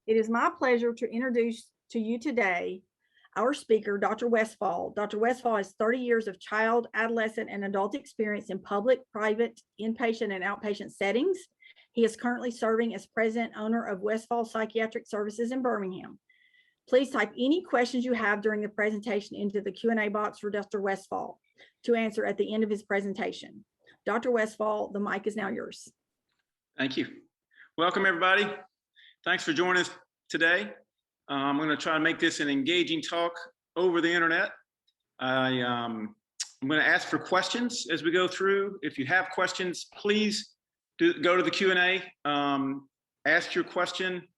It is my pleasure to introduce to you today our speaker, Dr. Westfall. Dr. Westfall has 30 years of child, adolescent, and adult experience in public, private, inpatient, and outpatient settings. He is currently serving as president owner of Westfall Psychiatric Services in Birmingham. Please type any questions you have during the presentation into the Q&A box for Dr. Westfall to answer at the end of his presentation. Dr. Westfall, the mic is now yours. Thank you. Welcome, everybody. Thanks for joining us today. I'm going to try to make this an engaging talk over the internet. I'm going to ask for questions as we go through. If you have questions, please go to the Q&A, ask your question.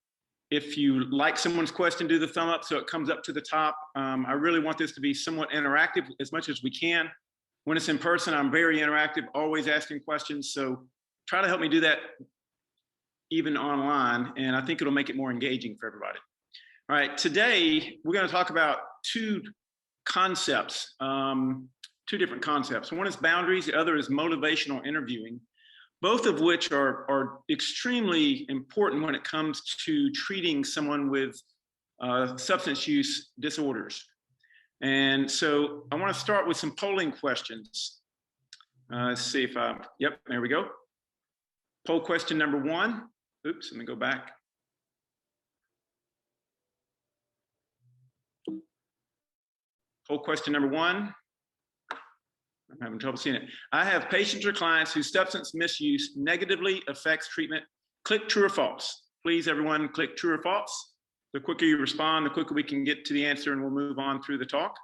If you like someone's question, do the thumb up so it comes up to the top. I really want this to be somewhat interactive as much as we can. When it's in person, I'm very interactive, always asking questions. So try to help me do that even online, and I think it'll make it more engaging for everybody. All right, today we're going to talk about two concepts, two different concepts. One is boundaries, the other is motivational interviewing, both of which are extremely important when it comes to treating someone with substance use disorders. And so I want to start with some polling questions. Let's see if yep, there we go. Poll question number 1. Oops, let me go back. Poll question number 1. I'm having trouble seeing it. I have patients or clients whose substance misuse negatively affects treatment. Click true or false. Please, everyone, click true or false. The quicker you respond, the quicker we can get to the answer, and we'll move on through the talk.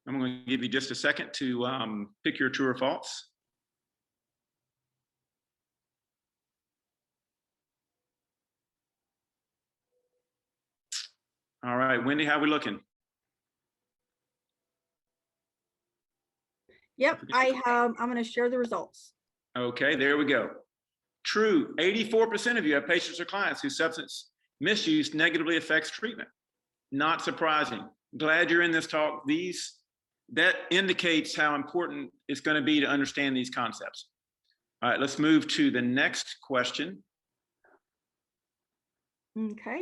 I'm going to give you just a second to pick your true or false. All right, Wendy, how are we looking? Yep, I'm going to share the results. Okay, there we go. True, 84% of you have patients or clients whose substance misuse negatively affects treatment. Not surprising. Glad you're in this talk. That indicates how important it's going to be to understand these concepts. All right, let's move to the next question. Okay.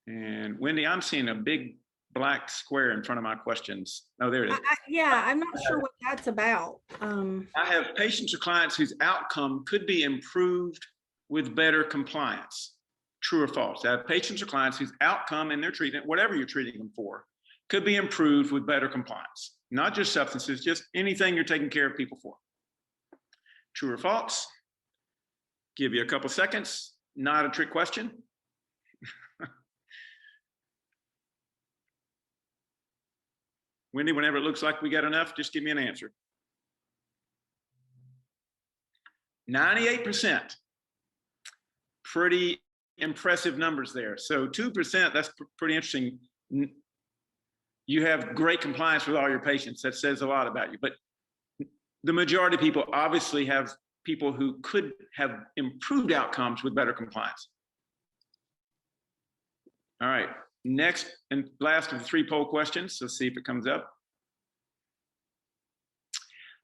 And Wendy, I'm seeing a big black square in front of my questions. Oh, there it is. Yeah, I'm not sure what that's about. I have patients or clients whose outcome could be improved with better compliance. True or false? I have patients or clients whose outcome in their treatment, whatever you're treating them for, could be improved with better compliance. Not just substances, just anything you're taking care of people for. True or false? Give you a couple seconds. Not a trick question. Wendy, whenever it looks like we got enough, just give me an answer. 98%. Pretty impressive numbers there. So 2%, that's pretty interesting. You have great compliance with all your patients. That says a lot about you. But the majority of people obviously have people who could have improved outcomes with better compliance. All right. Next and last of the 3 poll questions. Let's see if it comes up.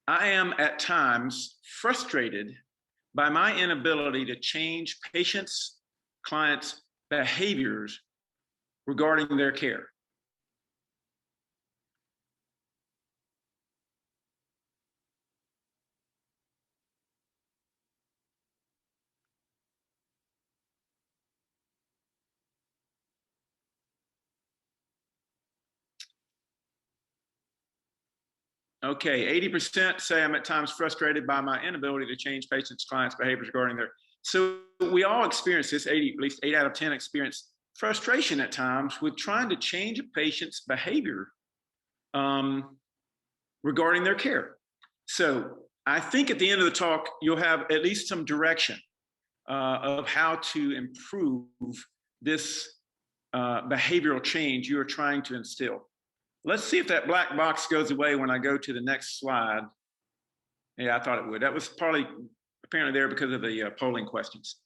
I am at times frustrated by my inability to change patients, clients' behaviors regarding their care. Okay, 80% say I'm at times frustrated by my inability to change patients' clients' behaviors regarding their. So we all experience this, at least 8 out of 10 experience frustration at times with trying to change a patient's behavior regarding their care. So I think at the end of the talk, you'll have at least some direction of how to improve this behavioral change you are trying to instill. Let's see if that black box goes away when I go to the next slide. Yeah, I thought it would. That was probably apparently there because of the polling questions.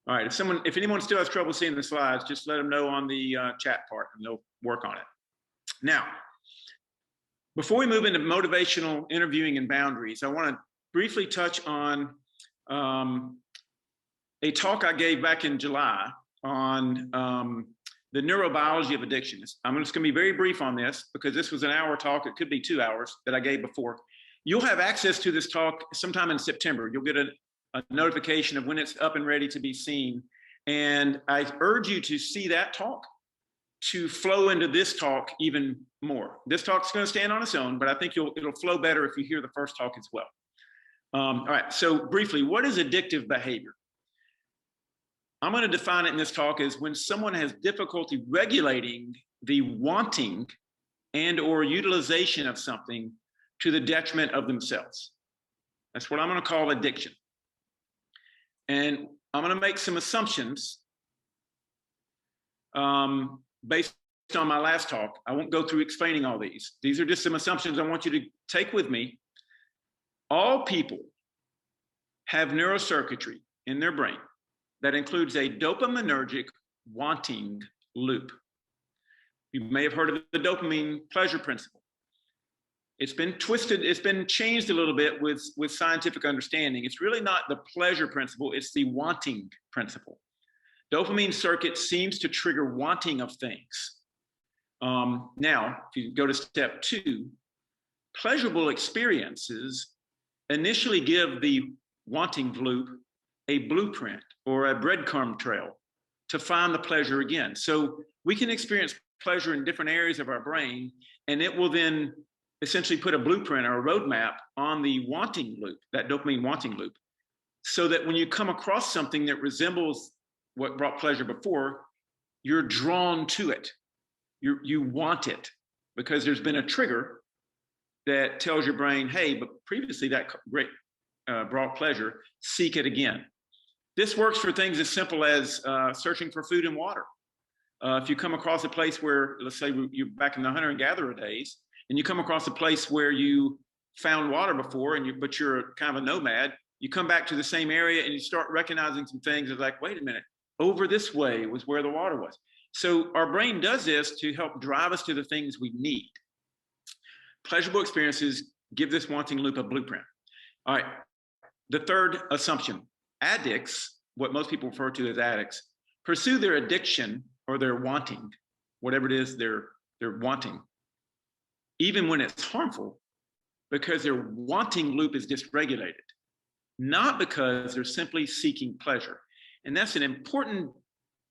All right, if anyone still has trouble seeing the slides, just let them know on the chat part and they'll work on it. Now, before we move into motivational interviewing and boundaries, I want to briefly touch on a talk I gave back in July on the neurobiology of addictions. I'm just going to be very brief on this because this was an hour talk. It could be 2 hours that I gave before. You'll have access to this talk sometime in September. You'll get a notification of when it's up and ready to be seen. And I urge you to see that talk to flow into this talk even more. This talk's going to stand on its own, but I think it'll flow better if you hear the first talk as well. All right, so briefly, what is addictive behavior? I'm going to define it in this talk as when someone has difficulty regulating the wanting and or utilization of something to the detriment of themselves. That's what I'm going to call addiction. And I'm going to make some assumptions based on my last talk. I won't go through explaining all these. These are just some assumptions I want you to take with me. All people have neurocircuitry in their brain that includes a dopaminergic wanting loop. You may have heard of the dopamine pleasure principle. It's been twisted, it's been changed a little bit with scientific understanding. It's really not the pleasure principle, it's the wanting principle. Dopamine circuit seems to trigger wanting of things. Now, if you go to step 2, pleasurable experiences initially give the wanting loop a blueprint or a breadcrumb trail to find the pleasure again. So we can experience pleasure in different areas of our brain, and it will then essentially put a blueprint or a roadmap on the wanting loop, that dopamine wanting loop, so that when you come across something that resembles what brought pleasure before, you're drawn to it. You want it because there's been a trigger that tells your brain, hey, but previously that great brought pleasure, seek it again. This works for things as simple as searching for food and water. If you come across a place where, let's say you're back in the hunter and gatherer days, and you come across a place where you found water before, but you're kind of a nomad, you come back to the same area and you start recognizing some things that's like, wait a minute, over this way was where the water was. So our brain does this to help drive us to the things we need. Pleasurable experiences give this wanting loop a blueprint. All right, the third assumption, addicts, what most people refer to as addicts, pursue their addiction or their wanting, whatever it is they're wanting, even when it's harmful, because their wanting loop is dysregulated, not because they're simply seeking pleasure. And that's an important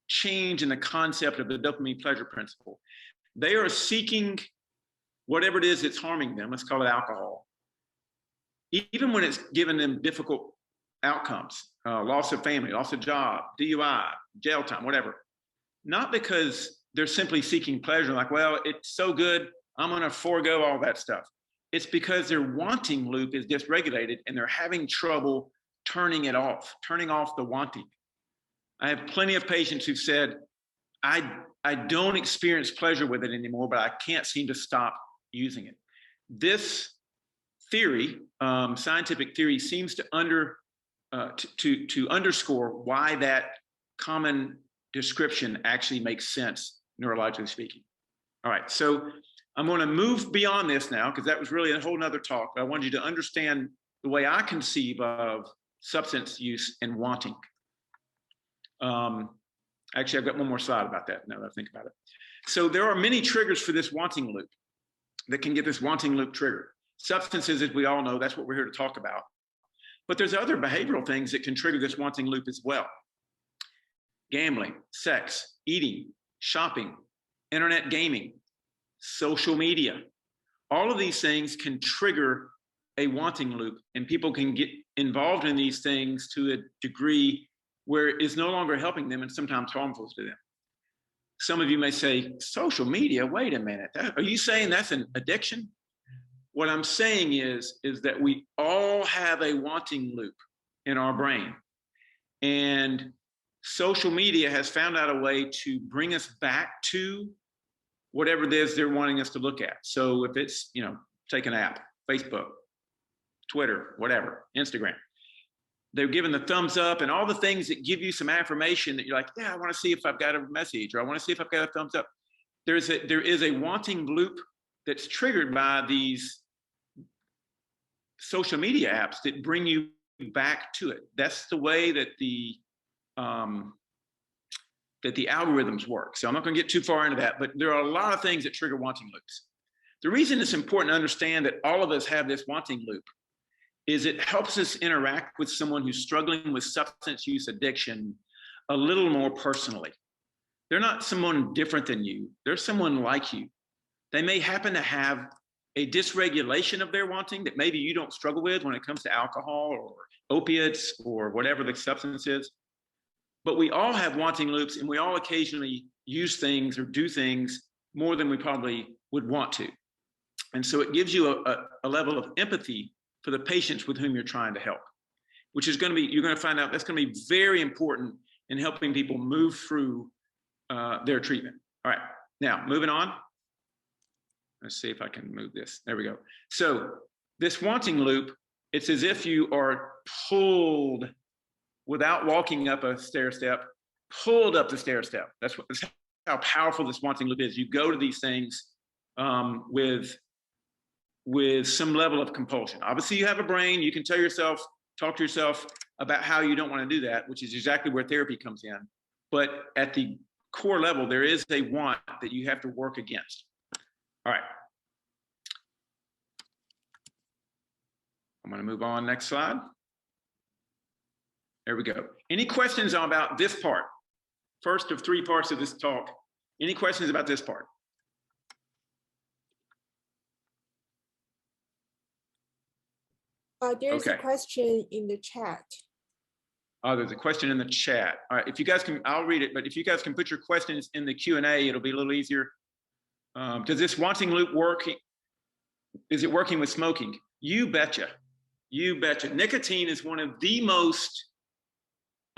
change in the concept of the dopamine pleasure principle. They are seeking whatever it is that's harming them, let's call it alcohol, even when it's given them difficult outcomes, loss of family, loss of job, DUI, jail time, whatever. Not because they're simply seeking pleasure, like, well, it's so good, I'm going to forego all that stuff. It's because their wanting loop is dysregulated and they're having trouble turning it off, turning off the wanting. I have plenty of patients who've said, I don't experience pleasure with it anymore, but I can't seem to stop using it. This theory, scientific theory, seems to underscore why that common description actually makes sense, neurologically speaking. All right, so I'm going to move beyond this now because that was really a whole nother talk. But I wanted you to understand the way I conceive of substance use and wanting. Actually, I've got one more slide about that now that I think about it. So there are many triggers for this wanting loop that can get this wanting loop triggered. Substances, as we all know, that's what we're here to talk about. But there's other behavioral things that can trigger this wanting loop as well. Gambling, sex, eating, shopping, internet gaming, social media. All of these things can trigger a wanting loop, and people can get involved in these things to a degree where it's no longer helping them and sometimes harmful to them. Some of you may say, social media, wait a minute, are you saying that's an addiction? What I'm saying is that we all have a wanting loop in our brain. And social media has found out a way to bring us back to whatever it is they're wanting us to look at. So if it's, take an app, Facebook, Twitter, whatever, Instagram, they're giving the thumbs up and all the things that give you some affirmation that you're like, yeah, I want to see if I've got a message, or I want to see if I've got a thumbs up. There is a wanting loop that's triggered by these social media apps that bring you back to it. That's the way that the algorithms work. So I'm not going to get too far into that, but there are a lot of things that trigger wanting loops. The reason it's important to understand that all of us have this wanting loop is it helps us interact with someone who's struggling with substance use addiction a little more personally. They're not someone different than you. They're someone like you. They may happen to have a dysregulation of their wanting that maybe you don't struggle with when it comes to alcohol or opiates or whatever the substance is. But we all have wanting loops, and we all occasionally use things or do things more than we probably would want to. And so it gives you a level of empathy for the patients with whom you're trying to help, which is going to be, you're going to find out that's going to be very important in helping people move through their treatment. All right, now moving on. Let's see if I can move this. There we go. So this wanting loop, it's as if you are pulled without walking up a stair step, pulled up the stair step. That's how powerful this wanting loop is. You go to these things with some level of compulsion. Obviously, you have a brain. You can tell yourself, talk to yourself about how you don't want to do that, which is exactly where therapy comes in. But at the core level, there is a want that you have to work against. All right. I'm going to move on. Next slide. There we go. Any questions about this part? First of 3 parts of this talk. Any questions about this part? There's a question in the chat. Oh, there's a question in the chat. All right, if you guys can, I'll read it, but if you guys can put your questions in the Q&A, it'll be a little easier. Does this wanting loop work? Is it working with smoking? You betcha. You betcha. Nicotine is one of the most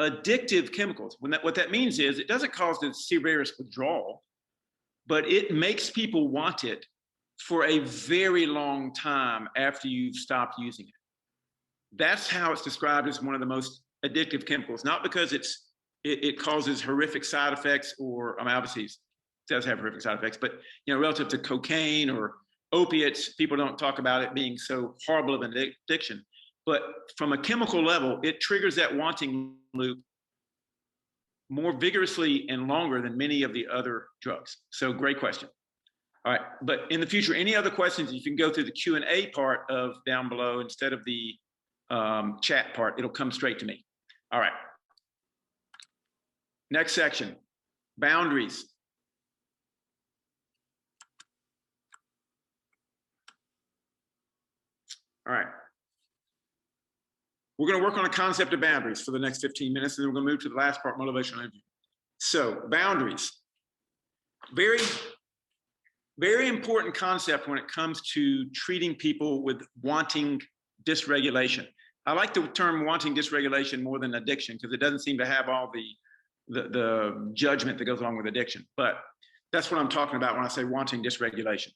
addictive chemicals. What that means is it doesn't cause the severest withdrawal, but it makes people want it for a very long time after you've stopped using it. That's how it's described as one of the most addictive chemicals, not because it causes horrific side effects, or I mean, obviously it does have horrific side effects, but you know, relative to cocaine or opiates, people don't talk about it being so horrible of an addiction. But from a chemical level, it triggers that wanting loop more vigorously and longer than many of the other drugs. So great question. All right, but in the future, any other questions, you can go through the Q&A part of down below instead of the chat part. It'll come straight to me. All right. Next section, boundaries. All right. We're going to work on a concept of boundaries for the next 15 minutes, and then we're going to move to the last part, motivational interview. So boundaries, very, very important concept when it comes to treating people with wanting dysregulation. I like the term wanting dysregulation more than addiction because it doesn't seem to have all the judgment that goes along with addiction. But that's what I'm talking about when I say wanting dysregulation.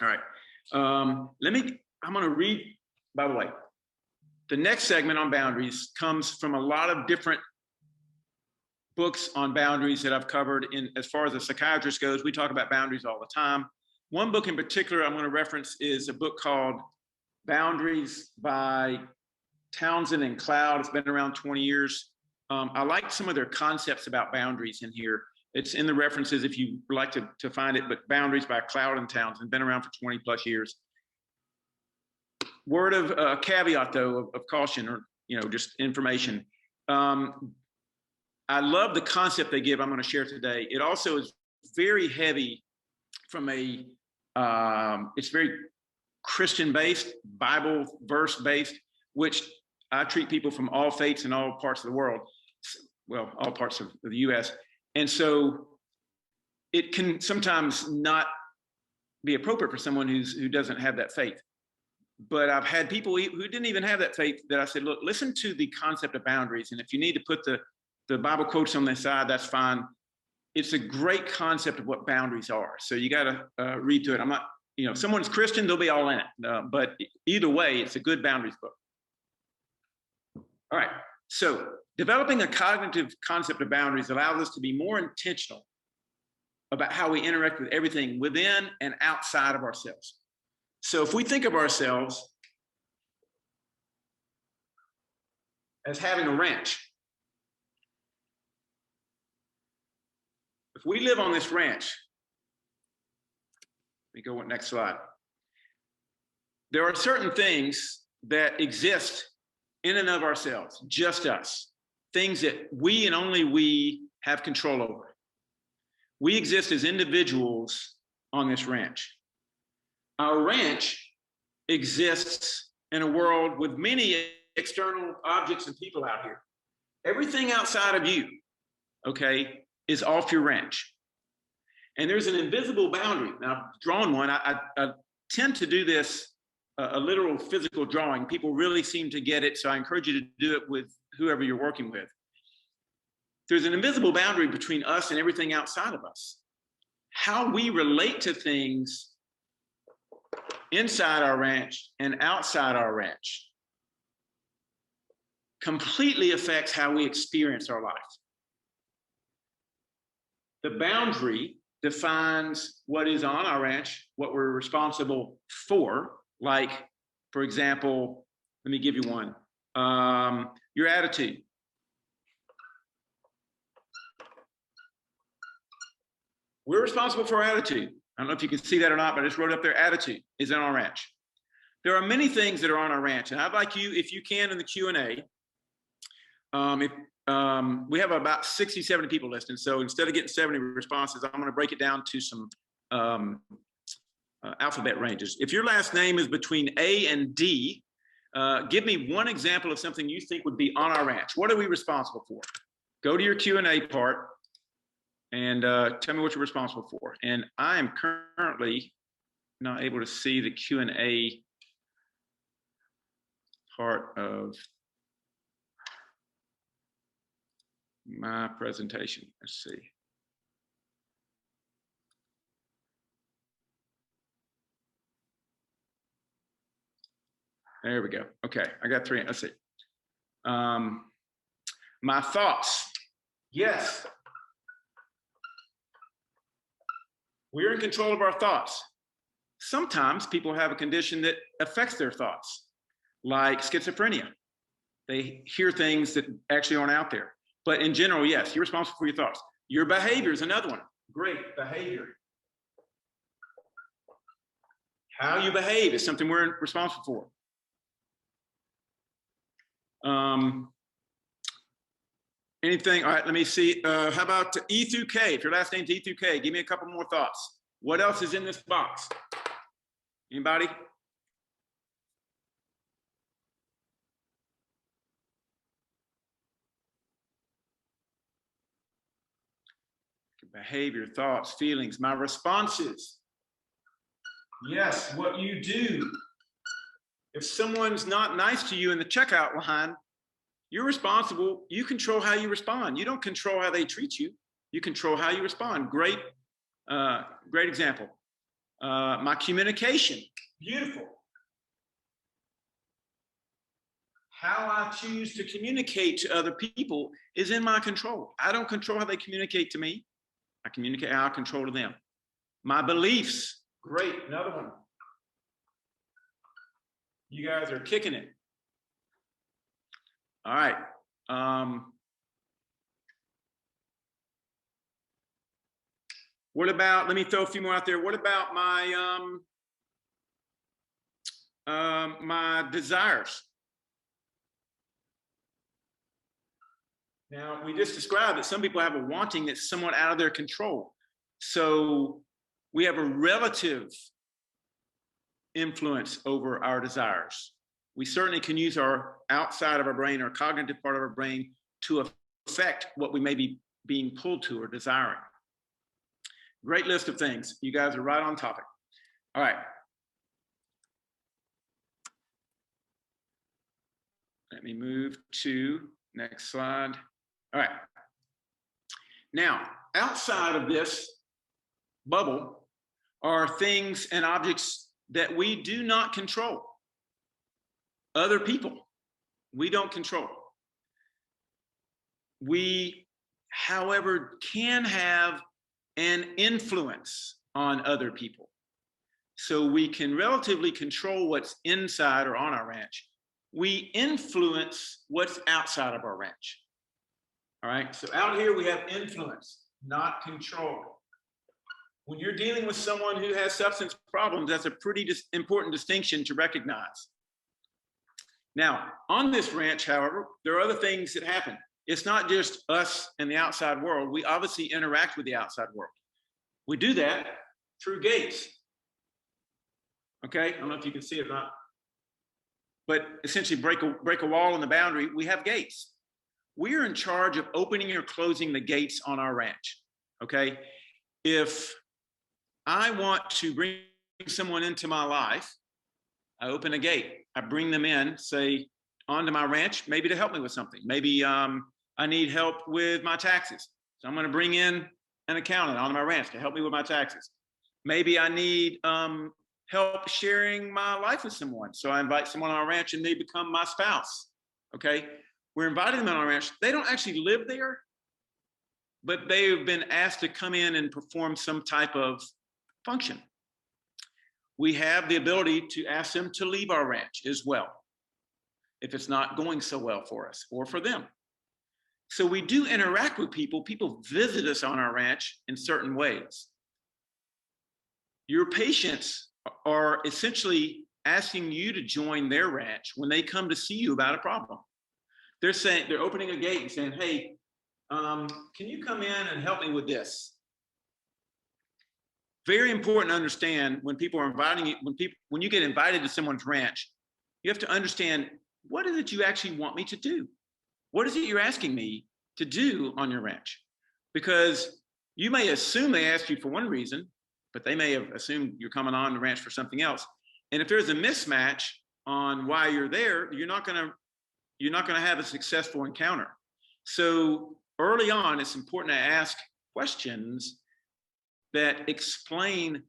All right. I'm going to read, by the way, the next segment on boundaries comes from a lot of different books on boundaries that I've covered. As far as a psychiatrist goes, we talk about boundaries all the time. One book in particular I'm going to reference is a book called Boundaries by Townsend and Cloud. It's been around 20 years. I like some of their concepts about boundaries in here. It's in the references if you like to find it, but Boundaries by Cloud and Townsend, been around for 20 plus years. Word of caveat though, of caution, or just information. I love the concept they give. I'm going to share today. It also is very heavy from it's very Christian based, Bible verse based, which I treat people from all faiths and all parts of the world, well, all parts of the US. And so it can sometimes not be appropriate for someone who doesn't have that faith. But I've had people who didn't even have that faith that I said, look, listen to the concept of boundaries. And if you need to put the Bible quotes on the side, that's fine. It's a great concept of what boundaries are. So you got to read through it. I'm not, if someone's Christian, they'll be all in it. But either way, it's a good boundaries book. All right. So developing a cognitive concept of boundaries allows us to be more intentional about how we interact with everything within and outside of ourselves. So if we think of ourselves as having a wrench, if we live on this ranch, let me go with next slide. There are certain things that exist in and of ourselves, just us, things that we and only we have control over. We exist as individuals on this ranch. Our ranch exists in a world with many external objects and people out here. Everything outside of you, okay, is off your ranch. And there's an invisible boundary. Now, I've drawn one. I tend to do this, a literal physical drawing. People really seem to get it, so I encourage you to do it with whoever you're working with. There's an invisible boundary between us and everything outside of us. How we relate to things inside our ranch and outside our ranch completely affects how we experience our life. The boundary defines what is on our ranch, what we're responsible for. Like, for example, let me give you one. Your attitude. We're responsible for our attitude. I don't know if you can see that or not, but I just wrote up there, attitude is in our ranch. There are many things that are on our ranch, and I'd like you, if you can, in the Q&A, we have about 60, 70 people listening, so instead of getting 70 responses, I'm going to break it down to some alphabet ranges. If your last name is between A and D, give me one example of something you think would be on our ranch. What are we responsible for? Go to your Q&A part and tell me what you're responsible for. And I am currently not able to see the Q&A part of my presentation. Let's see. There we go. Okay, I got three. Let's see. My thoughts. Yes. We're in control of our thoughts. Sometimes people have a condition that affects their thoughts, like schizophrenia. They hear things that actually aren't out there. But in general, yes, you're responsible for your thoughts. Your behavior is another one. Great, behavior. How you behave is something we're responsible for. Anything, all right, let me see. How about E through K? If your last name's E through K, give me a couple more thoughts. What else is in this box? Anybody? Behavior, thoughts, feelings, my responses. Yes, what you do. If someone's not nice to you in the checkout line, you're responsible. You control how you respond. You don't control how they treat you. You control how you respond. Great, great example. My communication, beautiful. How I choose to communicate to other people is in my control. I don't control how they communicate to me. I communicate how I control to them. My beliefs, great, another one. You guys are kicking it. All right. What about, let me throw a few more out there. What about my, my desires? Now, we just described that some people have a wanting that's somewhat out of their control. So we have a relative influence over our desires. We certainly can use our outside of our brain, our cognitive part of our brain, to affect what we may be being pulled to or desiring. Great list of things. You guys are right on topic. All right. Let me move to next slide. All right. Now, outside of this bubble are things and objects that we do not control. Other people, we don't control. We, however, can have an influence on other people. So we can relatively control what's inside or on our ranch. We influence what's outside of our ranch. All right, so out here we have influence. not control. When you're dealing with someone who has substance problems, that's a pretty important distinction to recognize. Now, on this ranch, however, there are other things that happen. It's not just us and the outside world. We obviously interact with the outside world. We do that through gates. Okay, I don't know if you can see it or not. But essentially break a wall in the boundary, we have gates. We are in charge of opening or closing the gates on our ranch, okay? If I want to bring someone into my life, I open a gate. I bring them in, say, onto my ranch, maybe to help me with something. Maybe I need help with my taxes. So I'm gonna bring in an accountant onto my ranch to help me with my taxes. Maybe I need help sharing my life with someone. So I invite someone on our ranch and they become my spouse, okay? We're inviting them on our ranch. They don't actually live there, but they've been asked to come in and perform some type of function. We have the ability to ask them to leave our ranch as well, if it's not going so well for us or for them. So we do interact with people. People visit us on our ranch in certain ways. Your patients are essentially asking you to join their ranch when they come to see you about a problem. They're saying, they're opening a gate and saying, hey, can you come in and help me with this? Very important to understand when people are inviting you, when you get invited to someone's ranch, you have to understand, what is it you actually want me to do? What is it you're asking me to do on your ranch? Because you may assume they asked you for one reason, but they may have assumed you're coming on the ranch for something else. And if there's a mismatch on why you're there, you're not gonna have a successful encounter. So early on, it's important to ask questions that explain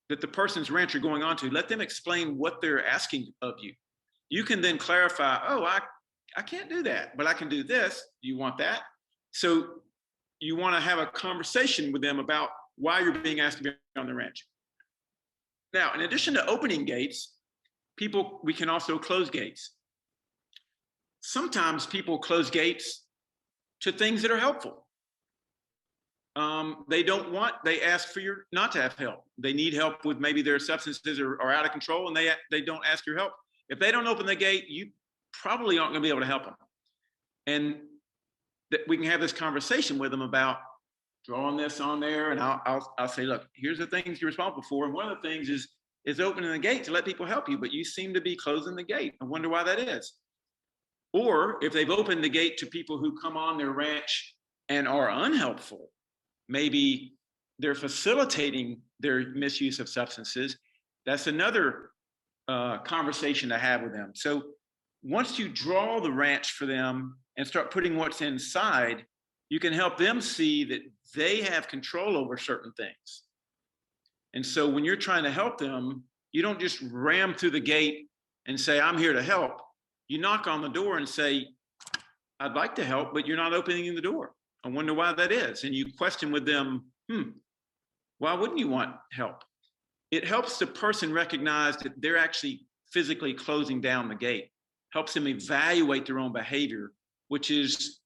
that the person's ranch you're going on to, let them explain what they're asking of you. You can then clarify, oh, I can't do that, but I can do this. Do you want that? So you want to have a conversation with them about why you're being asked to be on the ranch. Now, in addition to opening gates, we can also close gates. Sometimes people close gates to things that are helpful. They ask for you not to have help. They need help with maybe their substances are out of control and they don't ask your help. If they don't open the gate, you probably aren't gonna be able to help them. And we can have this conversation with them about drawing this on there, and I'll say, look, here's the things you're responsible for. And one of the things is opening the gate to let people help you, but you seem to be closing the gate. I wonder why that is. Or if they've opened the gate to people who come on their ranch and are unhelpful, maybe they're facilitating their misuse of substances, that's another conversation to have with them. So once you draw the ranch for them and start putting what's inside, you can help them see that they have control over certain things. And so when you're trying to help them, you don't just ram through the gate and say, I'm here to help. You knock on the door and say, I'd like to help, but you're not opening the door. I wonder why that is. And you question with them, why wouldn't you want help? It helps the person recognize that they're actually physically closing down the gate, helps them evaluate their own behavior, which is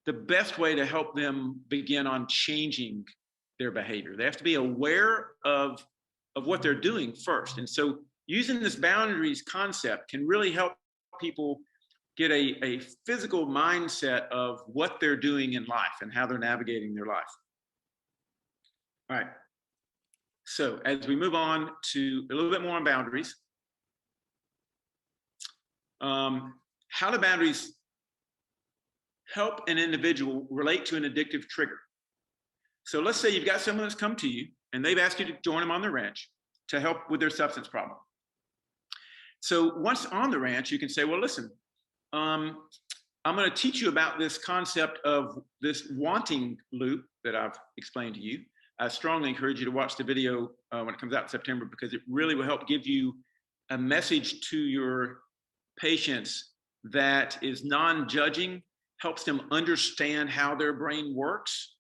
the best way to help them begin on changing their behavior. They have to be aware of what they're doing first. And so using this boundaries concept can really help people get a physical mindset of what they're doing in life and how they're navigating their life. All right. So as we move on to a little bit more on boundaries, how do boundaries help an individual relate to an addictive trigger? So let's say you've got someone that's come to you and they've asked you to join them on the ranch to help with their substance problem. So once on the ranch, you can say, well, listen, I'm going to teach you about this concept of this wanting loop that I've explained to you. I strongly encourage you to watch the video when it comes out in September, because it really will help give you a message to your patients that is non-judging, helps them understand how their brain works.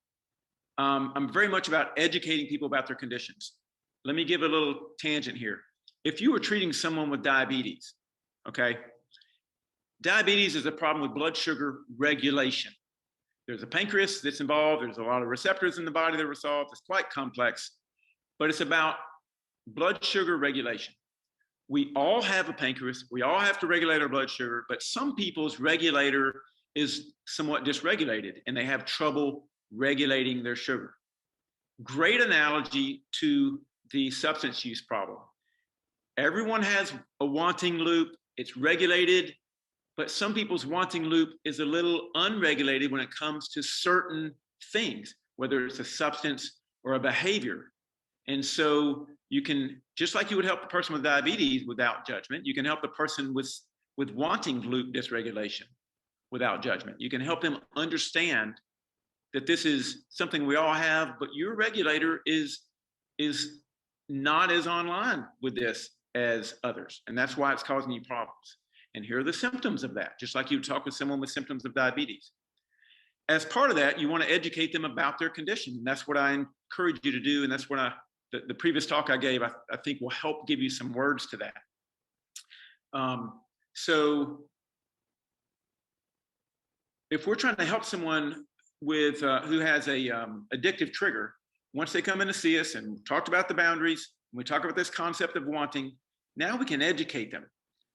I'm very much about educating people about their conditions. Let me give a little tangent here. If you were treating someone with diabetes, okay, diabetes is a problem with blood sugar regulation. There's a pancreas that's involved. There's a lot of receptors in the body that are resolved. It's quite complex, but it's about blood sugar regulation. We all have a pancreas. We all have to regulate our blood sugar, but some people's regulator is somewhat dysregulated and they have trouble regulating their sugar. Great analogy to the substance use problem. Everyone has a wanting loop. It's regulated, but some people's wanting loop is a little unregulated when it comes to certain things, whether it's a substance or a behavior. And so you can, just like you would help the person with diabetes without judgment, you can help the person with wanting loop dysregulation without judgment. You can help them understand that this is something we all have, but your regulator is not as online with this as others. And that's why it's causing you problems. And here are the symptoms of that, just like you talk with someone with symptoms of diabetes. As part of that, you want to educate them about their condition. And that's what I encourage you to do. And that's what the previous talk I gave, I think will help give you some words to that. So if we're trying to help someone with who has a addictive trigger, once they come in to see us and we talked about the boundaries, and we talk about this concept of wanting, now we can educate them.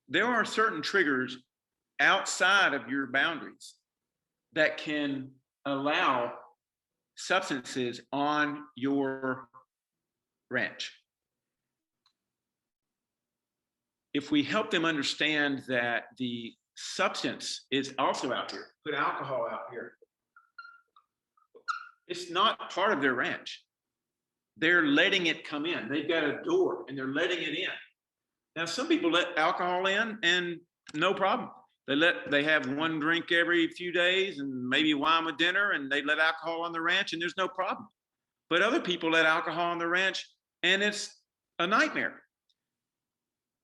There are certain triggers outside of your boundaries that can allow substances on your ranch. If we help them understand that the substance is also out here, put alcohol out here, it's not part of their ranch. They're letting it come in. They've got a door and they're letting it in. Now, some people let alcohol in and no problem. They have one drink every few days and maybe wine with dinner, and they let alcohol on the ranch and there's no problem. But other people let alcohol on the ranch and it's a nightmare.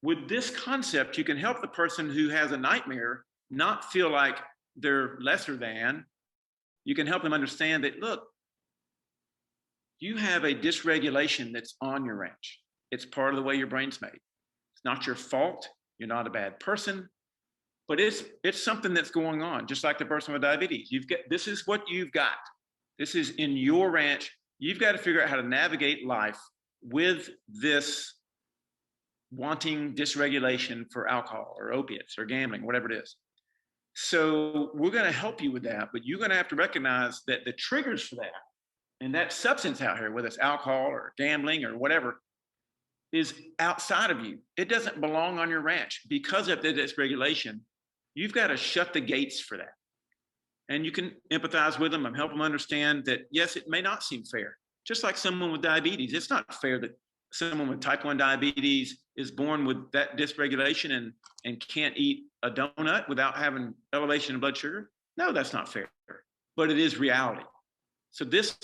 With this concept, you can help the person who has a nightmare not feel like they're lesser than. You can help them understand that, look, you have a dysregulation that's on your ranch. It's part of the way your brain's made. It's not your fault. You're not a bad person, but it's something that's going on, just like the person with diabetes. This is what you've got. This is in your ranch. You've got to figure out how to navigate life with this wanting dysregulation for alcohol or opiates or gambling, whatever it is. So we're going to help you with that, but you're going to have to recognize that the triggers for that and that substance out here, whether it's alcohol or gambling or whatever, is outside of you. It doesn't belong on your ranch. Because of the dysregulation, you've got to shut the gates for that. And you can empathize with them and help them understand that, yes, it may not seem fair. Just like someone with diabetes, it's not fair that someone with type 1 diabetes is born with that dysregulation and can't eat a donut without having elevation of blood sugar. No, that's not fair, but it is reality. So this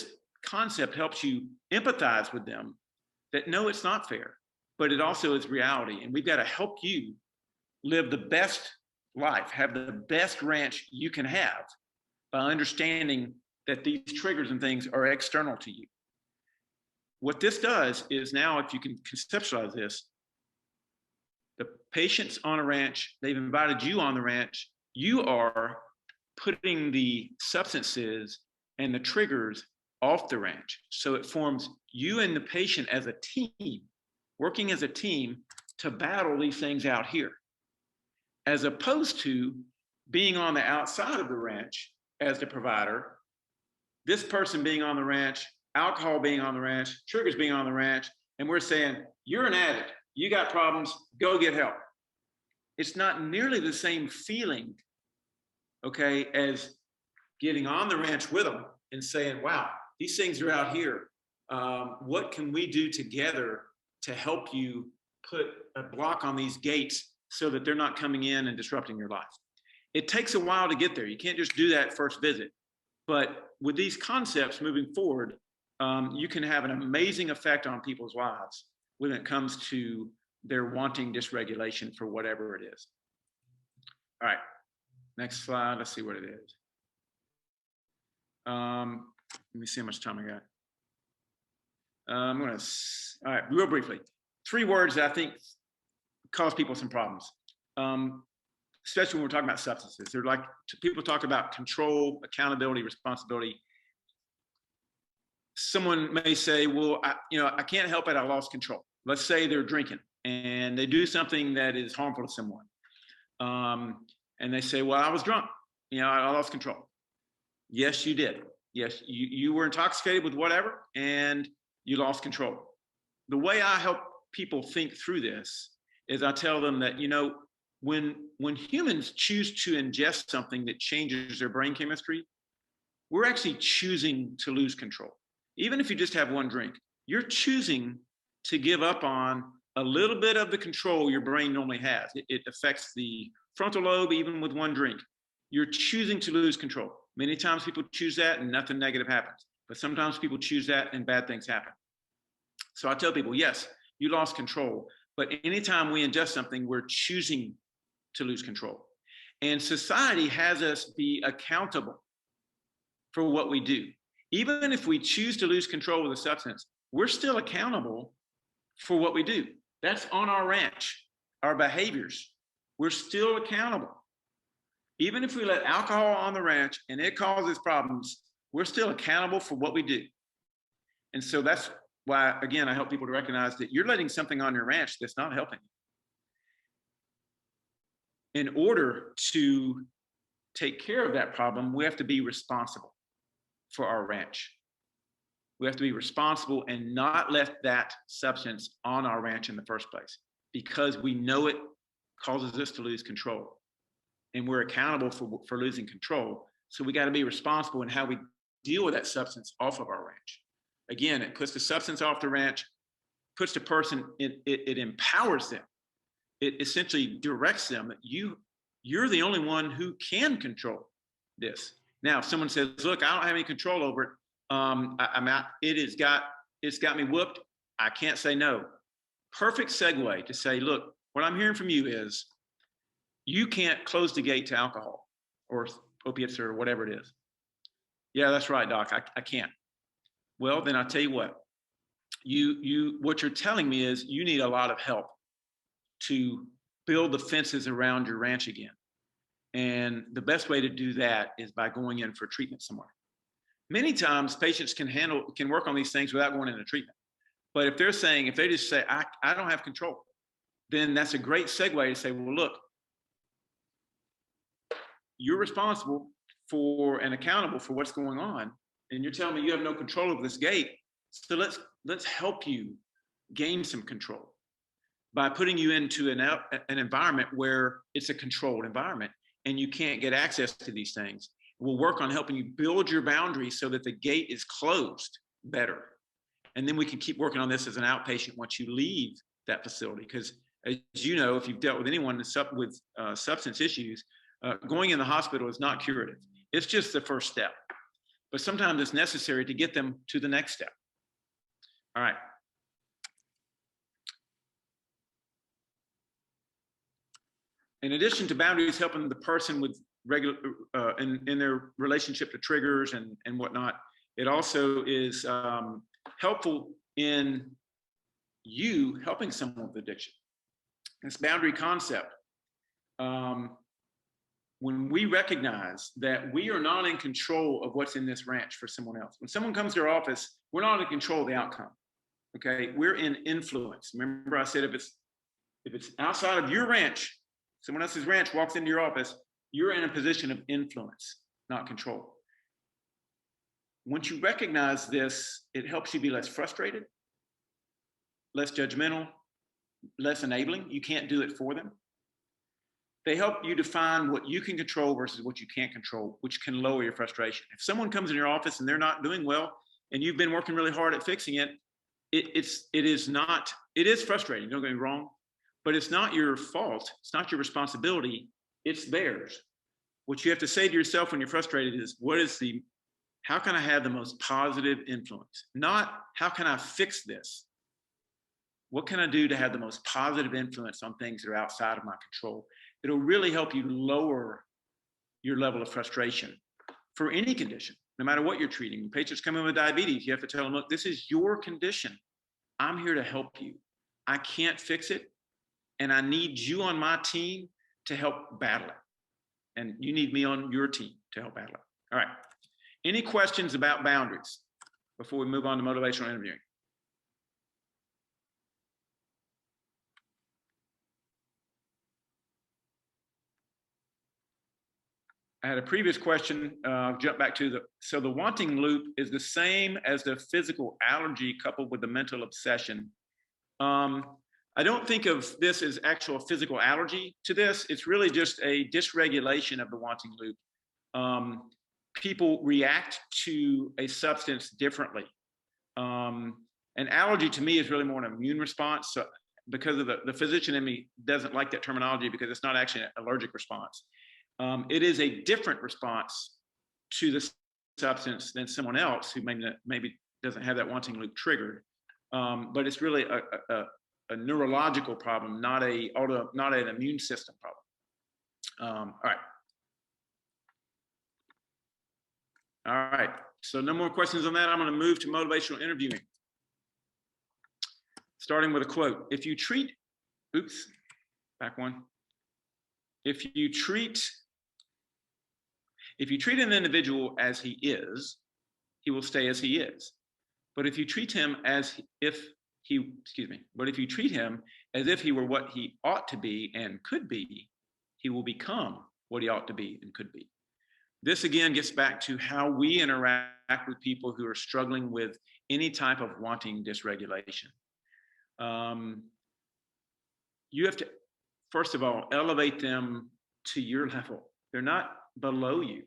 concept helps you empathize with them that no, it's not fair, but it also is reality. And we've got to help you live the best life, have the best ranch you can have by understanding that these triggers and things are external to you. What this does is now, if you can conceptualize this, the patient's on a ranch, they've invited you on the ranch, you are putting the substances and the triggers off the ranch. So it forms you and the patient as a team, working as a team to battle these things out here, as opposed to being on the outside of the ranch as the provider, this person being on the ranch, alcohol being on the ranch, triggers being on the ranch, and we're saying, you're an addict, you got problems, go get help. It's not nearly the same feeling, okay, as getting on the ranch with them and saying, wow, these things are out here. What can we do together to help you put a block on these gates so that they're not coming in and disrupting your life? It takes a while to get there. You can't just do that first visit. But with these concepts moving forward, you can have an amazing effect on people's lives when it comes to their wanting dysregulation for whatever it is. All right, next slide. Let's see what it is. Let me see how much time I got. All right, real briefly. 3 words that I think cause people some problems. especially when we're talking about substances. They're like, people talk about control, accountability, responsibility. Someone may say, well, I can't help it, I lost control. Let's say they're drinking and they do something that is harmful to someone. And they say, well, I was drunk, I lost control. Yes, you did. Yes, you were intoxicated with whatever, and you lost control. The way I help people think through this is I tell them that, when humans choose to ingest something that changes their brain chemistry, we're actually choosing to lose control. Even if you just have one drink, you're choosing to give up on a little bit of the control your brain normally has. It affects the frontal lobe even with one drink. You're choosing to lose control. Many times people choose that and nothing negative happens. But sometimes people choose that and bad things happen. So I tell people, yes, you lost control. But anytime we ingest something, we're choosing to lose control. And society has us be accountable for what we do. Even if we choose to lose control with a substance, we're still accountable for what we do. That's on our ranch, our behaviors. We're still accountable. Even if we let alcohol on the ranch and it causes problems, we're still accountable for what we do. And so that's why, again, I help people to recognize that you're letting something on your ranch that's not helping. In order to take care of that problem, we have to be responsible for our ranch. We have to be responsible and not let that substance on our ranch in the first place, because we know it causes us to lose control. And we're accountable for losing control. So we got to be responsible in how we deal with that substance off of our ranch. Again, it puts the substance off the ranch, puts the person, it empowers them. It essentially directs them that you're the only one who can control this. Now, if someone says, look, I don't have any control over it, I'm out, it's got me whooped, I can't say no. Perfect segue to say, look, what I'm hearing from you is, you can't close the gate to alcohol or opiates or whatever it is. Yeah, that's right, doc. I can't. Well, then I'll tell you what. What you're telling me is you need a lot of help to build the fences around your ranch again. And the best way to do that is by going in for treatment somewhere. Many times patients can work on these things without going into treatment. But if they just say, I don't have control, then that's a great segue to say, well, look, you're responsible for and accountable for what's going on. And you're telling me you have no control over this gate. So let's help you gain some control by putting you into an environment where it's a controlled environment and you can't get access to these things. We'll work on helping you build your boundaries so that the gate is closed better. And then we can keep working on this as an outpatient once you leave that facility. Because as you know, if you've dealt with anyone with substance issues, going in the hospital is not curative. It's just the first step. But sometimes it's necessary to get them to the next step. All right. In addition to boundaries helping the person with regular in their relationship to triggers and whatnot, it also is helpful in you helping someone with addiction. This boundary concept, when we recognize that we are not in control of what's in this ranch for someone else. When someone comes to our office, we're not in control of the outcome. Okay, we're in influence. Remember, I said if it's outside of your ranch, someone else's ranch walks into your office, you're in a position of influence, not control. Once you recognize this, it helps you be less frustrated, less judgmental, less enabling. You can't do it for them. They help you define what you can control versus what you can't control, which can lower your frustration. If someone comes in your office and they're not doing well, and you've been working really hard at fixing it, it is frustrating, don't get me wrong, but it's not your fault. It's not your responsibility. It's theirs. What you have to say to yourself when you're frustrated is, how can I have the most positive influence? Not how can I fix this? What can I do to have the most positive influence on things that are outside of my control? It'll really help you lower your level of frustration for any condition, no matter what you're treating. When patients come in with diabetes, you have to tell them, look, this is your condition. I'm here to help you. I can't fix it. And I need you on my team to help battle it. And you need me on your team to help battle it. All right. Any questions about boundaries before we move on to motivational interviewing? I had a previous question, jump back to so the wanting loop is the same as the physical allergy coupled with the mental obsession. I don't think of this as actual physical allergy to this. It's really just a dysregulation of the wanting loop. People react to a substance differently. An allergy to me is really more an immune response. So because of the physician in me doesn't like that terminology because it's not actually an allergic response. It is a different response to the substance than someone else who maybe doesn't have that wanting loop triggered. But it's really a neurological problem, not an immune system problem. All right. So no more questions on that. I'm going to move to motivational interviewing. Starting with a quote. If you treat an individual as he is, he will stay as he is. But if you treat him as if he were what he ought to be and could be, he will become what he ought to be and could be. This again gets back to how we interact with people who are struggling with any type of wanting dysregulation. You have to, first of all, elevate them to your level. They're not below you.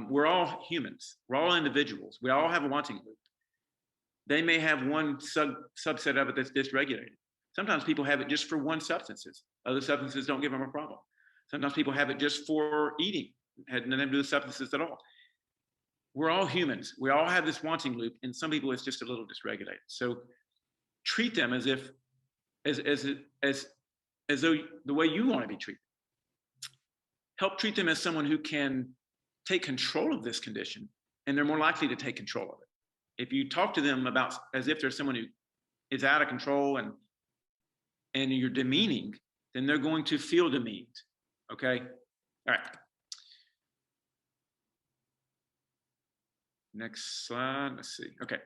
We're all humans. We're all individuals. We all have a wanting loop. They may have one subset of it that's dysregulated. Sometimes people have it just for one substances. Other substances don't give them a problem. Sometimes people have it just for eating. It had nothing to do with substances at all. We're all humans. We all have this wanting loop, and some people it's just a little dysregulated. So treat them as though the way you want to be treated. Help treat them as someone who can take control of this condition, and they're more likely to take control of it. If you talk to them about as if there's someone who is out of control and you're demeaning, then they're going to feel demeaned. Okay? All right. Next slide. Let's see. Okay.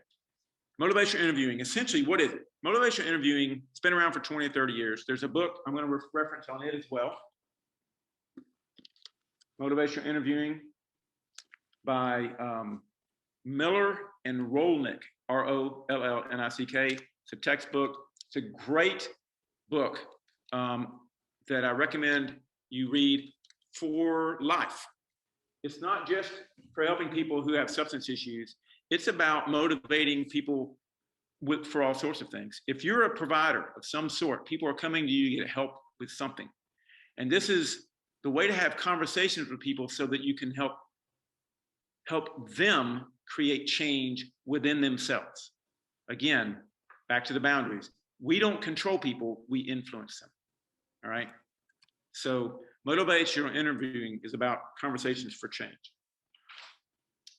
Motivational interviewing. Essentially, what is it? Motivational interviewing, it's been around for 20 or 30 years. There's a book I'm going to reference on it as well. Motivational interviewing by Miller and Rolnick, Rollnick. It's a textbook. It's a great book that I recommend you read for life. It's not just for helping people who have substance issues. It's about motivating people for all sorts of things. If you're a provider of some sort, people are coming to you to get help with something. And this is the way to have conversations with people so that you can help them create change within themselves. Again, back to the boundaries. We don't control people, we influence them. All right? So motivational interviewing is about conversations for change.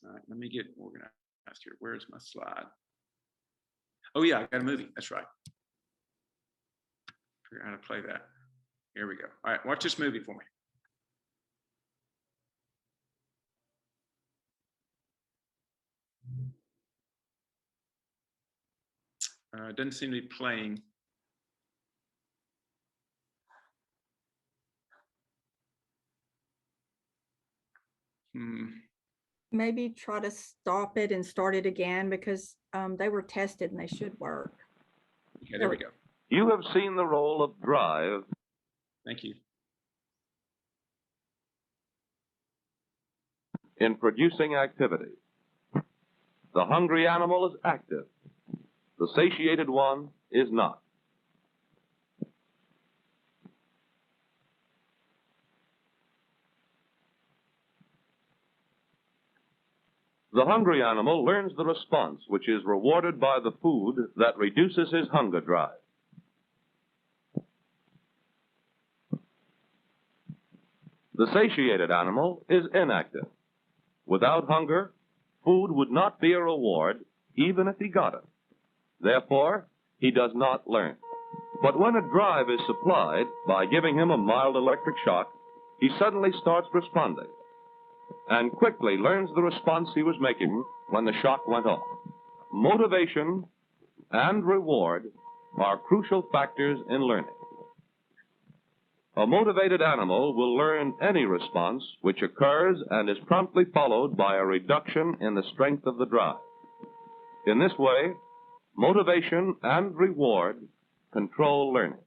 All right, let me get organized here. Where's my slide? Oh yeah, I got a movie, that's right. Figure out how to play that. Here we go. All right, watch this movie for me. It doesn't seem to be playing. Maybe try to stop it and start it again because they were tested and they should work. Okay, there we go. You have seen the role of drive. Thank you. In producing activity. The hungry animal is active. The satiated one is not. The hungry animal learns the response, which is rewarded by the food that reduces his hunger drive. The satiated animal is inactive. Without hunger, food would not be a reward, even if he got it. Therefore, he does not learn. But when a drive is supplied by giving him a mild electric shock, he suddenly starts responding and quickly learns the response he was making when the shock went off. Motivation and reward are crucial factors in learning. A motivated animal will learn any response which occurs and is promptly followed by a reduction in the strength of the drive. In this way, motivation and reward control learning.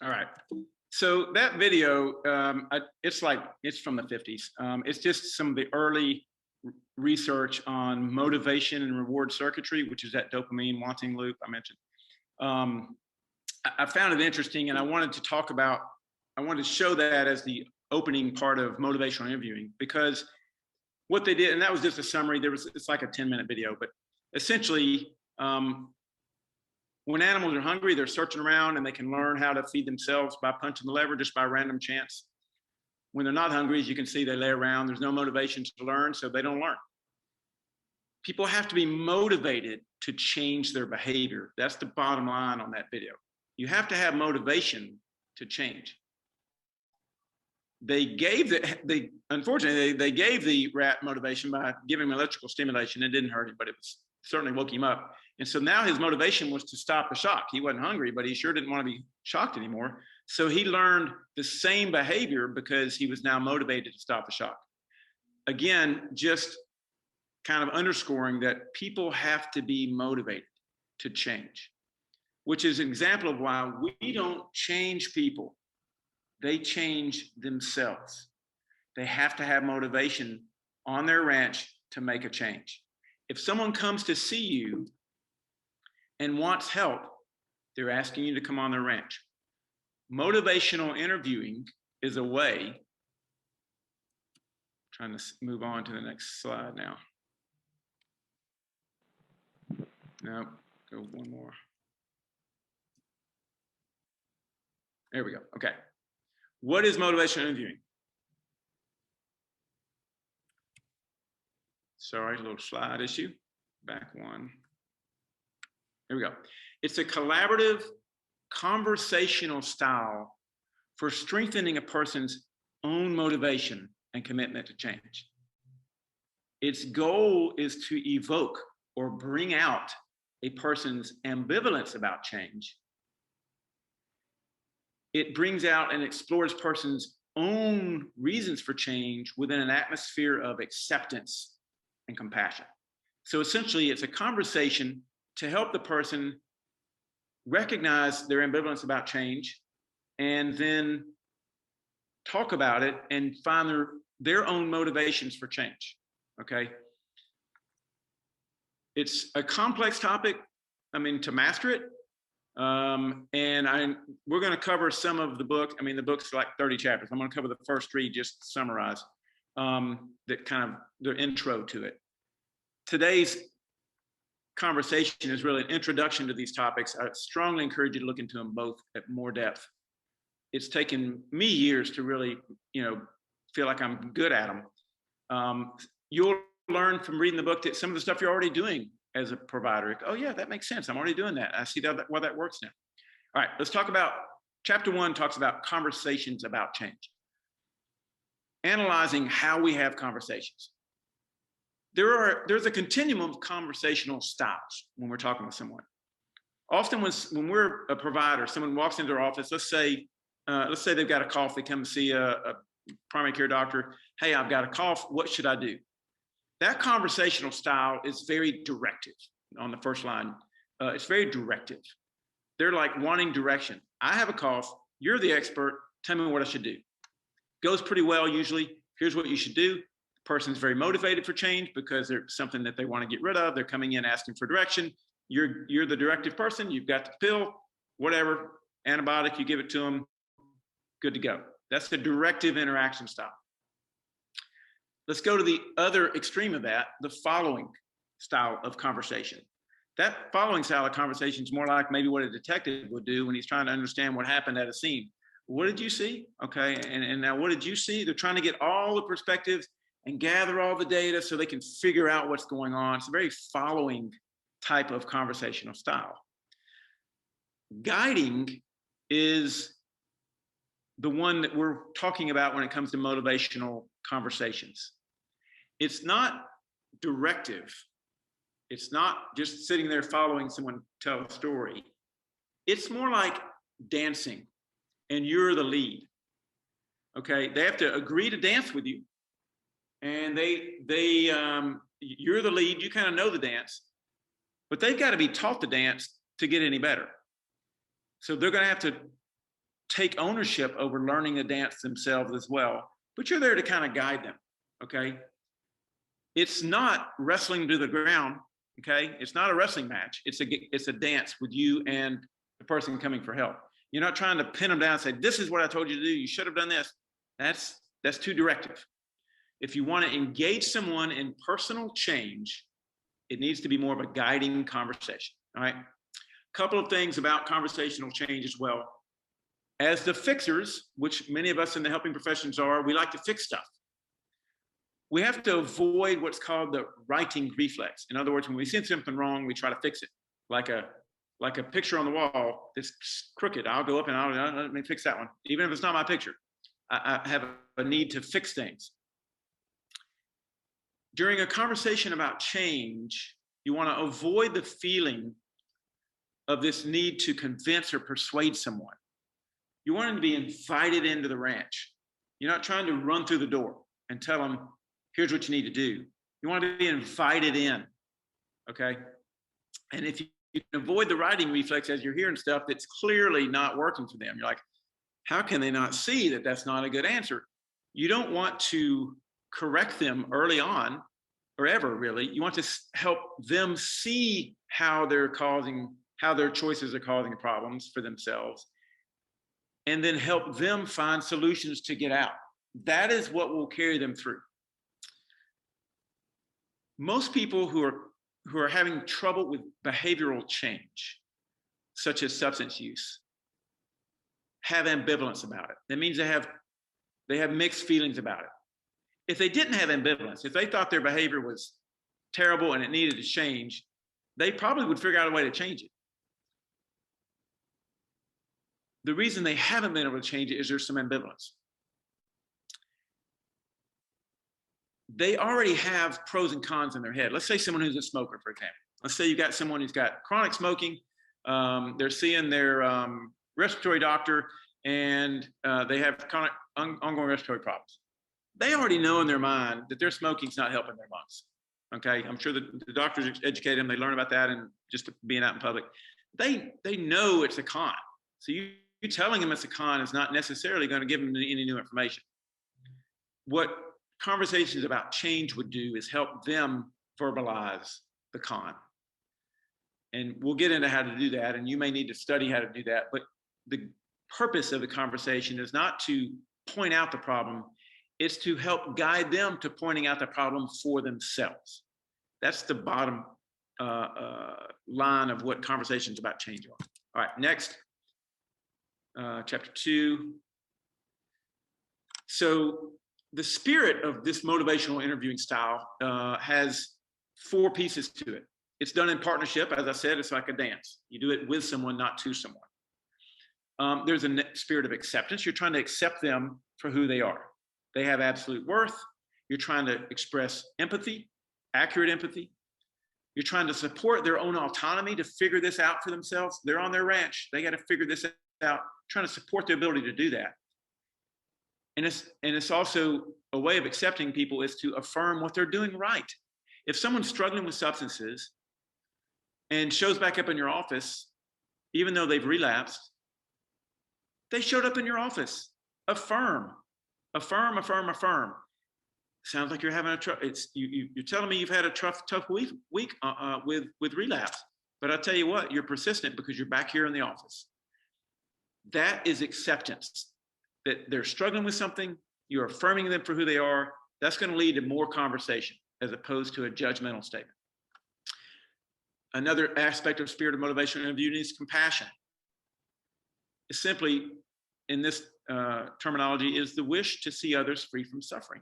All right. So that video, it's from the 50s. It's just some of the early research on motivation and reward circuitry, which is that dopamine wanting loop I mentioned. I found it interesting, and I wanted to show that as the opening part of motivational interviewing, because what they did, and that was just a summary. It's like a 10-minute video, but essentially, when animals are hungry, they're searching around and they can learn how to feed themselves by punching the lever just by random chance. When they're not hungry, as you can see, they lay around. There's no motivation to learn, so they don't learn. People have to be motivated to change their behavior. That's the bottom line on that video. You have to have motivation to change. Unfortunately, they gave the rat motivation by giving him electrical stimulation. It didn't hurt him, but it certainly woke him up. And so now his motivation was to stop the shock. He wasn't hungry, but he sure didn't want to be shocked anymore. So he learned the same behavior because he was now motivated to stop the shock. Again, just kind of underscoring that people have to be motivated to change, which is an example of why we don't change people. They change themselves. They have to have motivation on their ranch to make a change. If someone comes to see you and wants help, they're asking you to come on their ranch. Motivational interviewing is a way, trying to move on to the next slide now. No, go one more. There we go. Okay. What is motivational interviewing? Sorry, a little slide issue. Back one. Here we go. It's a collaborative, conversational style for strengthening a person's own motivation and commitment to change. Its goal is to evoke or bring out a person's ambivalence about change. It brings out and explores person's own reasons for change within an atmosphere of acceptance and compassion. So essentially, it's a conversation to help the person recognize their ambivalence about change and then talk about it and find their own motivations for change, okay? It's a complex topic, to master it. We're going to cover some of the book. The book's like 30 chapters. I'm going to cover the first 3 just to summarize that kind of the intro to it. Today's conversation is really an introduction to these topics. I strongly encourage you to look into them both at more depth. It's taken me years to really, feel like I'm good at them. You'll learn from reading the book that some of the stuff you're already doing as a provider. Oh yeah, that makes sense. I'm already doing that. I see why that works now. All right, let's talk about, chapter 1 talks about conversations about change. Analyzing how we have conversations. There's a continuum of conversational styles when we're talking with someone. Often when we're a provider, someone walks into our office, let's say they've got a cough, they come to see a primary care doctor. Hey, I've got a cough, what should I do? That conversational style is very directive on the first line. It's very directive. They're like wanting direction. I have a cough, you're the expert, tell me what I should do. Goes pretty well usually. Here's what you should do. The person's very motivated for change because there's something that they want to get rid of. They're coming in asking for direction. You're the directive person, you've got the pill, whatever, antibiotic, you give it to them, good to go. That's the directive interaction style. Let's go to the other extreme of that, the following style of conversation. That following style of conversation is more like maybe what a detective would do when he's trying to understand what happened at a scene. What did you see? Okay, and now what did you see? They're trying to get all the perspectives and gather all the data so they can figure out what's going on. It's a very following type of conversational style. Guiding is the one that we're talking about when it comes to motivational conversations. It's not directive. It's not just sitting there following someone tell a story. It's more like dancing, and you're the lead. Okay, they have to agree to dance with you, and you're the lead. You kind of know the dance, but they've got to be taught the dance to get any better. So they're going to have to take ownership over learning the dance themselves as well. But you're there to kind of guide them. Okay, it's not wrestling to the ground. Okay, it's not a wrestling match. It's a dance with you and the person coming for help. You're not trying to pin them down and say, this is what I told you to do. You should have done this. That's too directive. If you want to engage someone in personal change, it needs to be more of a guiding conversation. All right. A couple of things about conversational change as well. As the fixers, which many of us in the helping professions are, we like to fix stuff. We have to avoid what's called the righting reflex. In other words, when we see something wrong, we try to fix it. Like a picture on the wall that's crooked. I'll go up and let me fix that one. Even if it's not my picture, I have a need to fix things. During a conversation about change, you want to avoid the feeling of this need to convince or persuade someone. You want them to be invited into the ranch. You're not trying to run through the door and tell them, here's what you need to do. You want to be invited in, okay? And if you can avoid the writing reflex as you're hearing stuff that's clearly not working for them, you're like, how can they not see that that's not a good answer? You don't want to correct them early on or ever, really. You want to help them see how their choices are causing problems for themselves, and then help them find solutions to get out. That is what will carry them through. Most people who are having trouble with behavioral change, such as substance use, have ambivalence about it. That means they have mixed feelings about it. If they didn't have ambivalence, if they thought their behavior was terrible and it needed to change, they probably would figure out a way to change it. The reason they haven't been able to change it is there's some ambivalence. They already have pros and cons in their head. Let's say someone who's a smoker, for example. Let's say you've got someone who's got chronic smoking. They're seeing their respiratory doctor, and they have chronic ongoing respiratory problems. They already know in their mind that their smoking's not helping their lungs. Okay, I'm sure that the doctors educate them. They learn about that and just being out in public. They know it's a con. So you telling them it's a con is not necessarily going to give them any new information. What conversations about change would do is help them verbalize the con. And we'll get into how to do that, and you may need to study how to do that, but the purpose of the conversation is not to point out the problem, it's to help guide them to pointing out the problem for themselves. That's the bottom line of what conversations about change are. All right, next, chapter 2. So the spirit of this motivational interviewing style has 4 pieces to it. It's done in partnership. As I said, it's like a dance. You do it with someone, not to someone. There's a spirit of acceptance. You're trying to accept them for who they are. They have absolute worth. You're trying to express empathy, accurate empathy. You're trying to support their own autonomy to figure this out for themselves. They're on their ranch. They got to figure this out, trying to support their ability to do that. And it's also a way of accepting people is to affirm what they're doing right. If someone's struggling with substances and shows back up in your office, even though they've relapsed, they showed up in your office. Affirm, affirm, affirm, affirm. Sounds like you're having you're telling me you've had a tough week with relapse. But I'll tell you what, you're persistent because you're back here in the office. That is acceptance. That they're struggling with something, you're affirming them for who they are. That's going to lead to more conversation as opposed to a judgmental statement. Another aspect of spirit of motivational interviewing is compassion. It's simply, in this terminology, is the wish to see others free from suffering.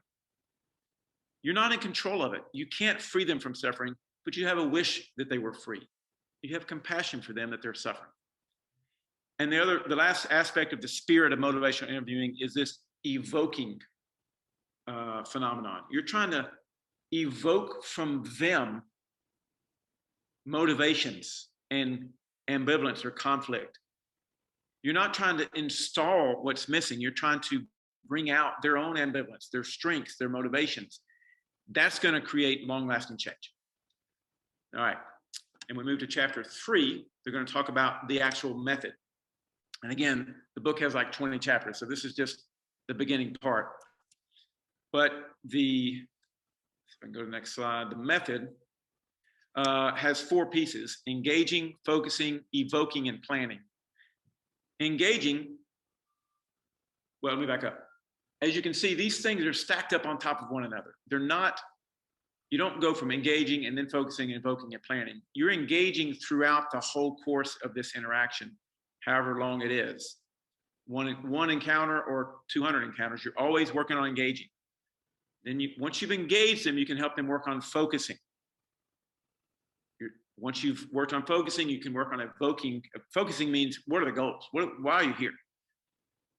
You're not in control of it. You can't free them from suffering, but you have a wish that they were free. You have compassion for them that they're suffering. And the last aspect of the spirit of motivational interviewing is this evoking phenomenon. You're trying to evoke from them motivations and ambivalence or conflict. You're not trying to install what's missing. You're trying to bring out their own ambivalence, their strengths, their motivations. That's going to create long-lasting change. All right. And we move to chapter 3. They're going to talk about the actual method. And again, the book has like 20 chapters, so this is just the beginning part. But if I can go to the next slide, the method has 4 pieces: engaging, focusing, evoking, and planning. Engaging, well, let me back up. As you can see, these things are stacked up on top of one another. You don't go from engaging and then focusing, evoking, and planning. You're engaging throughout the whole course of this interaction, however long it is. One encounter or 200 encounters, you're always working on engaging. Then once you've engaged them, you can help them work on focusing. Once you've worked on focusing, you can work on evoking. Focusing means, what are the goals? Why are you here?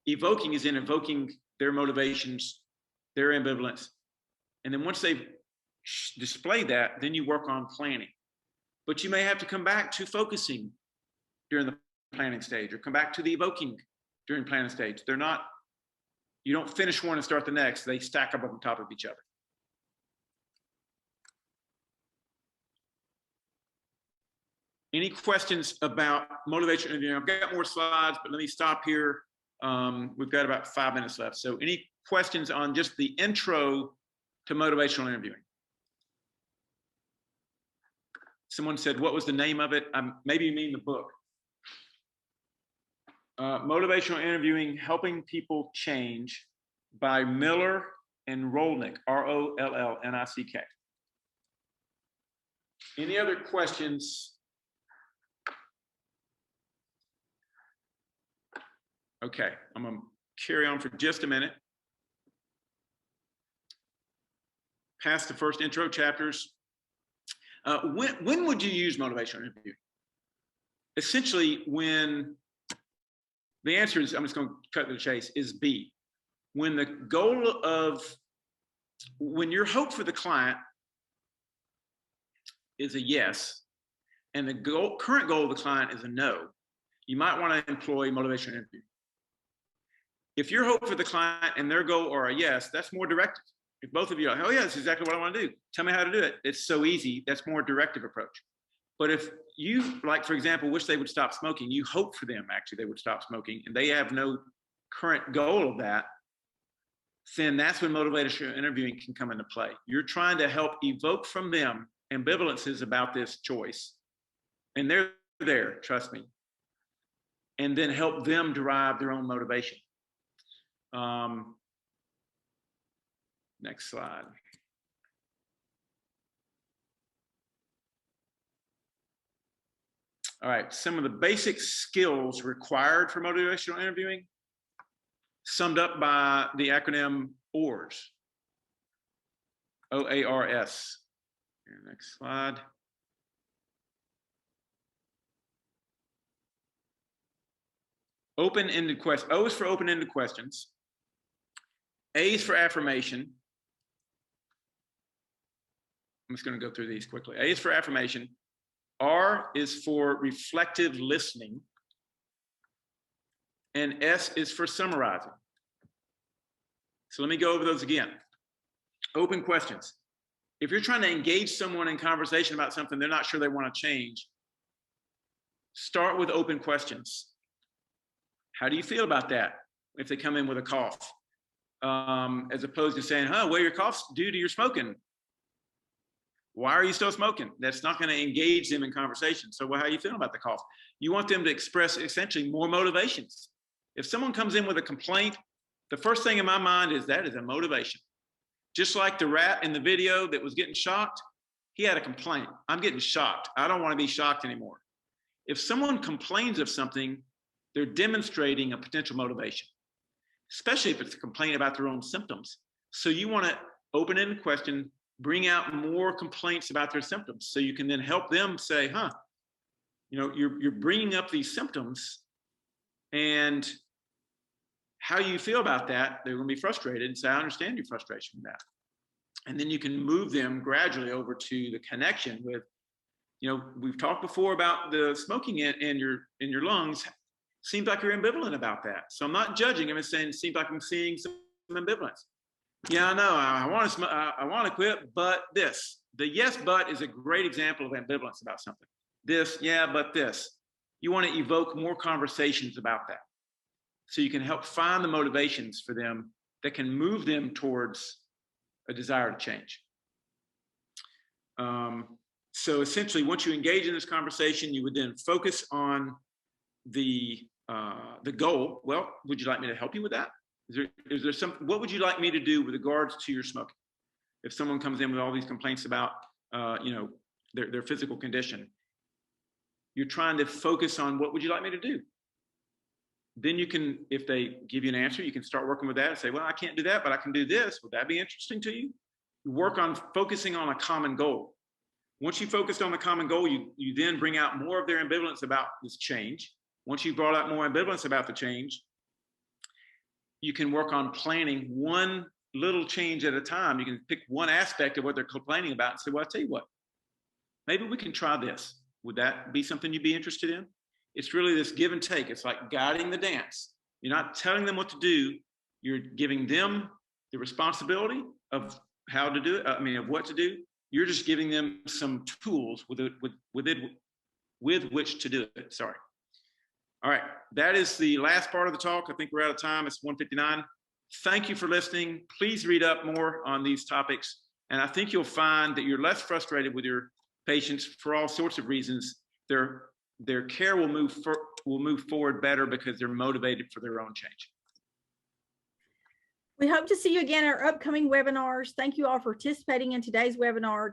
Evoking is in evoking their motivations, their ambivalence. And then once they've displayed that, then you work on planning. But you may have to come back to focusing during the planning stage, or come back to the evoking during planning stage. You don't finish one and start the next. They stack up on top of each other. Any questions about motivational interviewing? I've got more slides, but let me stop here. We've got about 5 minutes left. So any questions on just the intro to motivational interviewing? Someone said, what was the name of it? Maybe you mean the book. Motivational Interviewing, Helping People Change by Miller and Rolnick, Rollnick. Any other questions? Okay, I'm going to carry on for just a minute. Past the first intro chapters. When would you use motivational interviewing? Essentially, when the answer is, I'm just going to cut to the chase, is B. When your hope for the client is a yes, and the current goal of the client is a no, you might want to employ motivational interviewing. If your hope for the client and their goal are a yes, that's more directive. If both of you are, oh yeah, that's exactly what I want to do. Tell me how to do it. It's so easy. That's more directive approach. But if you, like, for example, wish they would stop smoking, you hope for them, actually, they would stop smoking, and they have no current goal of that, then that's when motivational interviewing can come into play. You're trying to help evoke from them ambivalences about this choice. And they're there, trust me. And then help them derive their own motivation. Next slide. All right, some of the basic skills required for motivational interviewing, summed up by the acronym OARS. OARS. Next slide. Open-ended questions. O is for open-ended questions. A is for affirmation. I'm just going to go through these quickly. A is for affirmation. R is for reflective listening. And S is for summarizing. So let me go over those again. Open questions. If you're trying to engage someone in conversation about something they're not sure they want to change, start with open questions. How do you feel about that if they come in with a cough? As opposed to saying, what are your coughs due to your smoking? Why are you still smoking? That's not going to engage them in conversation. So how are you feeling about the cough? You want them to express essentially more motivations. If someone comes in with a complaint, the first thing in my mind is that is a motivation. Just like the rat in the video that was getting shocked, he had a complaint. I'm getting shocked. I don't want to be shocked anymore. If someone complains of something, they're demonstrating a potential motivation, especially if it's a complaint about their own symptoms. So you want to open-ended question, bring out more complaints about their symptoms. So you can then help them say, you're bringing up these symptoms, and how you feel about that, they're going to be frustrated and say, I understand your frustration with that. And then you can move them gradually over to the connection with, we've talked before about the smoking in your lungs. Seems like you're ambivalent about that. So I'm not judging. I'm just saying it seems like I'm seeing some ambivalence. Yeah, I know. I want to quit, but this. The yes, but is a great example of ambivalence about something. This, yeah, but this. You want to evoke more conversations about that, so you can help find the motivations for them that can move them towards a desire to change. So essentially, once you engage in this conversation, you would then focus on the goal. Well, would you like me to help you with that? Is there some? What would you like me to do with regards to your smoking? If someone comes in with all these complaints about, their physical condition, you're trying to focus on what would you like me to do. Then you can, if they give you an answer, you can start working with that and say, well, I can't do that, but I can do this. Would that be interesting to you? You work on focusing on a common goal. Once you focused on the common goal, you then bring out more of their ambivalence about this change. Once you've brought out more ambivalence about the change, you can work on planning one little change at a time. You can pick one aspect of what they're complaining about and say, well, I'll tell you what, maybe we can try this. Would that be something you'd be interested in? It's really this give and take. It's like guiding the dance. You're not telling them what to do. You're giving them the responsibility of how to do it. Of what to do. You're just giving them some tools with which to do it. Sorry. All right. That is the last part of the talk. I think we're out of time. It's 1:59. Thank you for listening. Please read up more on these topics. And I think you'll find that you're less frustrated with your patients for all sorts of reasons. Their care will move forward better because they're motivated for their own change. We hope to see you again at our upcoming webinars. Thank you all for participating in today's webinar.